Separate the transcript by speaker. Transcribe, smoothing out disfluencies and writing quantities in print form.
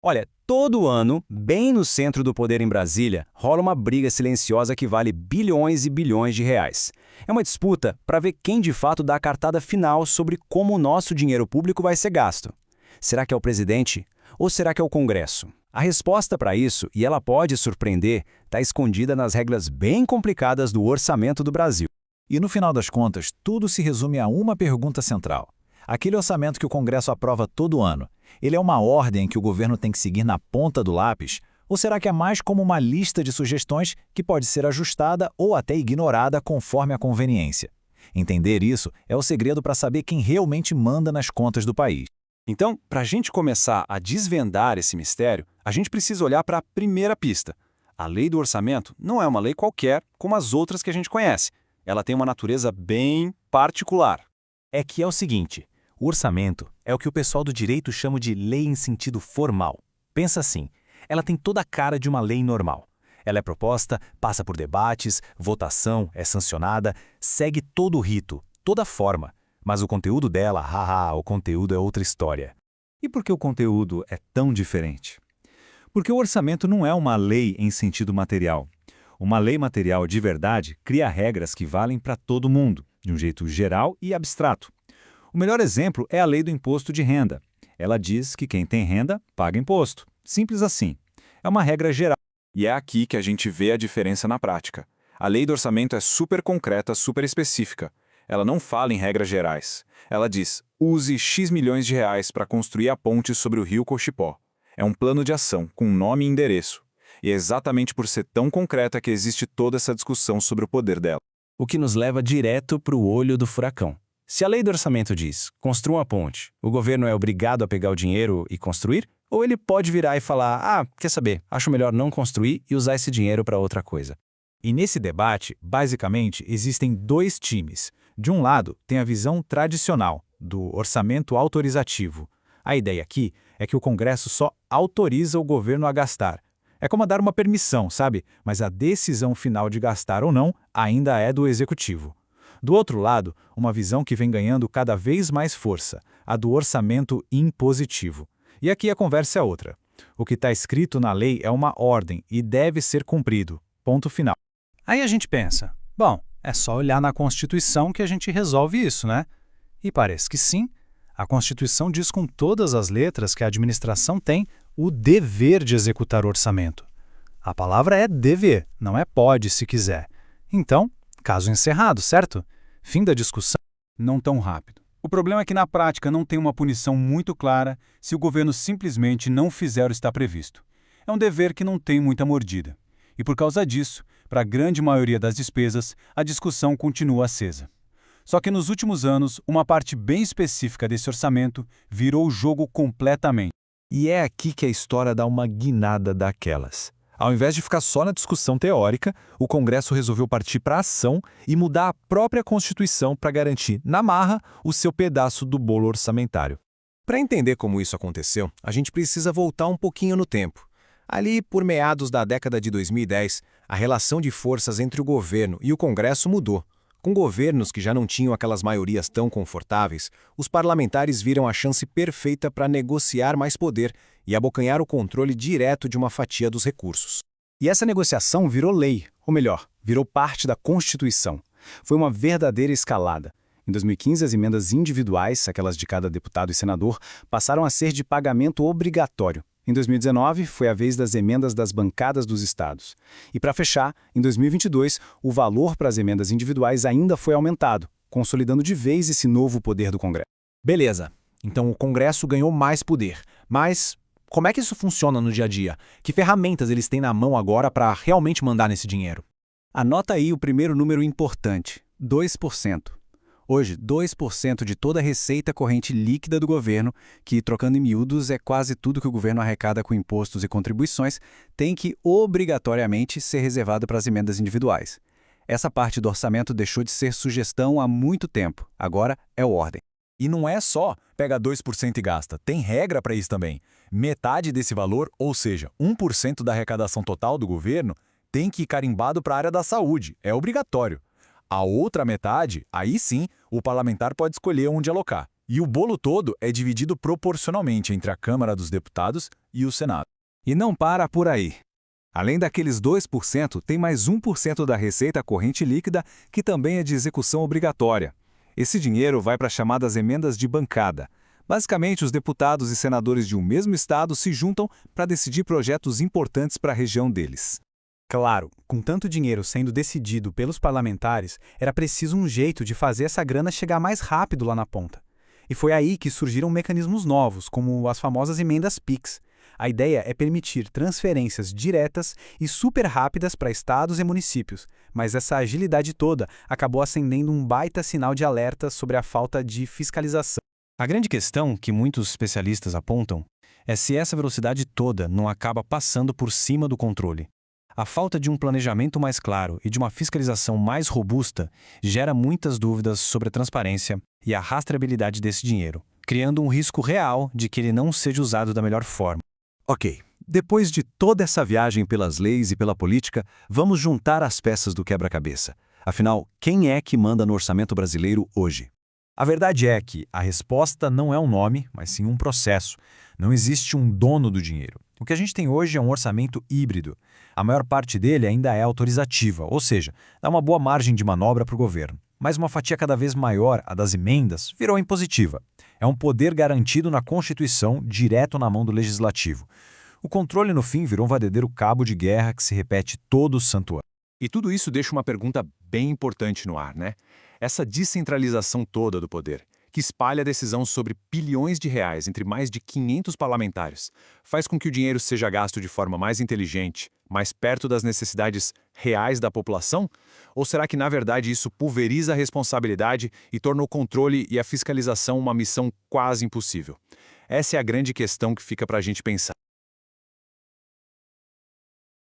Speaker 1: Olha, todo ano, bem no centro do poder em Brasília, rola uma briga silenciosa que vale bilhões e bilhões de reais. É uma disputa para ver quem de fato dá a cartada final sobre como o nosso dinheiro público vai ser gasto. Será que é o presidente ou será que é o Congresso? A resposta para isso, e ela pode surpreender, está escondida nas regras bem complicadas do orçamento do Brasil.
Speaker 2: E no final das contas, tudo se resume a uma pergunta central. Aquele orçamento que o Congresso aprova todo ano, ele é uma ordem que o governo tem que seguir na ponta do lápis? Ou será que é mais como uma lista de sugestões que pode ser ajustada ou até ignorada conforme a conveniência? Entender isso é o segredo para saber quem realmente manda nas contas do país.
Speaker 3: Então, para a gente começar a desvendar esse mistério, a gente precisa olhar para a primeira pista. A lei do orçamento não é uma lei qualquer como as outras que a gente conhece. Ela tem uma natureza bem particular.
Speaker 4: É que é o seguinte, o orçamento é o que o pessoal do direito chama de lei em sentido formal. Pensa assim, ela tem toda a cara de uma lei normal. Ela é proposta, passa por debates, votação, é sancionada, segue todo o rito, toda a forma. Mas o conteúdo dela, o conteúdo é outra história.
Speaker 2: E por que o conteúdo é tão diferente? Porque o orçamento não é uma lei em sentido material. Uma lei material de verdade cria regras que valem para todo mundo, de um jeito geral e abstrato. O melhor exemplo é a lei do imposto de renda. Ela diz que quem tem renda paga imposto. Simples assim. É uma regra geral.
Speaker 3: E é aqui que a gente vê a diferença na prática. A lei do orçamento é super concreta, super específica. Ela não fala em regras gerais. Ela diz, use X milhões de reais para construir a ponte sobre o rio Cochipó. É um plano de ação, com nome e endereço. E é exatamente por ser tão concreta que existe toda essa discussão sobre o poder dela.
Speaker 1: O que nos leva direto para o olho do furacão. Se a lei do orçamento diz, construa uma ponte, o governo é obrigado a pegar o dinheiro e construir? Ou ele pode virar e falar, quer saber, acho melhor não construir e usar esse dinheiro para outra coisa?
Speaker 2: E nesse debate, basicamente, existem dois times. De um lado, tem a visão tradicional, do orçamento autorizativo. A ideia aqui é que o Congresso só autoriza o governo a gastar. É como dar uma permissão, sabe? Mas a decisão final de gastar ou não ainda é do Executivo. Do outro lado, uma visão que vem ganhando cada vez mais força, a do orçamento impositivo. E aqui a conversa é outra. O que está escrito na lei é uma ordem e deve ser cumprido. Ponto final.
Speaker 5: Aí a gente pensa, bom, é só olhar na Constituição que a gente resolve isso, né? E parece que sim. A Constituição diz com todas as letras que a administração tem o dever de executar o orçamento. A palavra é dever, não é pode se quiser. Então, caso encerrado, certo? Fim da discussão.
Speaker 3: Não tão rápido. O problema é que na prática não tem uma punição muito clara se o governo simplesmente não fizer o que está previsto. É um dever que não tem muita mordida. E por causa disso, para a grande maioria das despesas, a discussão continua acesa. Só que nos últimos anos, uma parte bem específica desse orçamento virou o jogo completamente.
Speaker 2: E é aqui que a história dá uma guinada daquelas. Ao invés de ficar só na discussão teórica, o Congresso resolveu partir para a ação e mudar a própria Constituição para garantir, na marra, o seu pedaço do bolo orçamentário.
Speaker 1: Para entender como isso aconteceu, a gente precisa voltar um pouquinho no tempo. Ali, por meados da década de 2010, a relação de forças entre o governo e o Congresso mudou. Com governos que já não tinham aquelas maiorias tão confortáveis, os parlamentares viram a chance perfeita para negociar mais poder e abocanhar o controle direto de uma fatia dos recursos. E essa negociação virou lei, ou melhor, virou parte da Constituição. Foi uma verdadeira escalada. Em 2015, as emendas individuais, aquelas de cada deputado e senador, passaram a ser de pagamento obrigatório. Em 2019, foi a vez das emendas das bancadas dos estados. E para fechar, em 2022, o valor para as emendas individuais ainda foi aumentado, consolidando de vez esse novo poder do Congresso.
Speaker 4: Beleza, então o Congresso ganhou mais poder. Mas como é que isso funciona no dia a dia? Que ferramentas eles têm na mão agora para realmente mandar nesse dinheiro?
Speaker 1: Anota aí o primeiro número importante, 2%. Hoje, 2% de toda a receita corrente líquida do governo, que, trocando em miúdos, é quase tudo que o governo arrecada com impostos e contribuições, tem que, obrigatoriamente, ser reservado para as emendas individuais. Essa parte do orçamento deixou de ser sugestão há muito tempo, agora é ordem.
Speaker 2: E não é só pega 2% e gasta, tem regra para isso também. Metade desse valor, ou seja, 1% da arrecadação total do governo, tem que ir carimbado para a área da saúde, é obrigatório. A outra metade, aí sim, o parlamentar pode escolher onde alocar. E o bolo todo é dividido proporcionalmente entre a Câmara dos Deputados e o Senado.
Speaker 1: E não para por aí. Além daqueles 2%, tem mais 1% da receita corrente líquida, que também é de execução obrigatória. Esse dinheiro vai para as chamadas emendas de bancada. Basicamente, os deputados e senadores de um mesmo estado se juntam para decidir projetos importantes para a região deles.
Speaker 5: Claro, com tanto dinheiro sendo decidido pelos parlamentares, era preciso um jeito de fazer essa grana chegar mais rápido lá na ponta. E foi aí que surgiram mecanismos novos, como as famosas emendas PIX. A ideia é permitir transferências diretas e super rápidas para estados e municípios, mas essa agilidade toda acabou acendendo um baita sinal de alerta sobre a falta de fiscalização.
Speaker 4: A grande questão que muitos especialistas apontam é se essa velocidade toda não acaba passando por cima do controle. A falta de um planejamento mais claro e de uma fiscalização mais robusta gera muitas dúvidas sobre a transparência e a rastreabilidade desse dinheiro, criando um risco real de que ele não seja usado da melhor forma.
Speaker 1: Ok, depois de toda essa viagem pelas leis e pela política, vamos juntar as peças do quebra-cabeça. Afinal, quem é que manda no orçamento brasileiro hoje?
Speaker 2: A verdade é que a resposta não é um nome, mas sim um processo. Não existe um dono do dinheiro. O que a gente tem hoje é um orçamento híbrido. A maior parte dele ainda é autorizativa, ou seja, dá uma boa margem de manobra para o governo. Mas uma fatia cada vez maior, a das emendas, virou impositiva. É um poder garantido na Constituição, direto na mão do Legislativo. O controle, no fim, virou um verdadeiro cabo de guerra que se repete todo o santo ano.
Speaker 6: E tudo isso deixa uma pergunta bem importante no ar, né? Essa descentralização toda do poder, que espalha a decisão sobre bilhões de reais entre mais de 500 parlamentares, faz com que o dinheiro seja gasto de forma mais inteligente, mais perto das necessidades reais da população? Ou será que, na verdade, isso pulveriza a responsabilidade e torna o controle e a fiscalização uma missão quase impossível? Essa é a grande questão que fica para a gente pensar.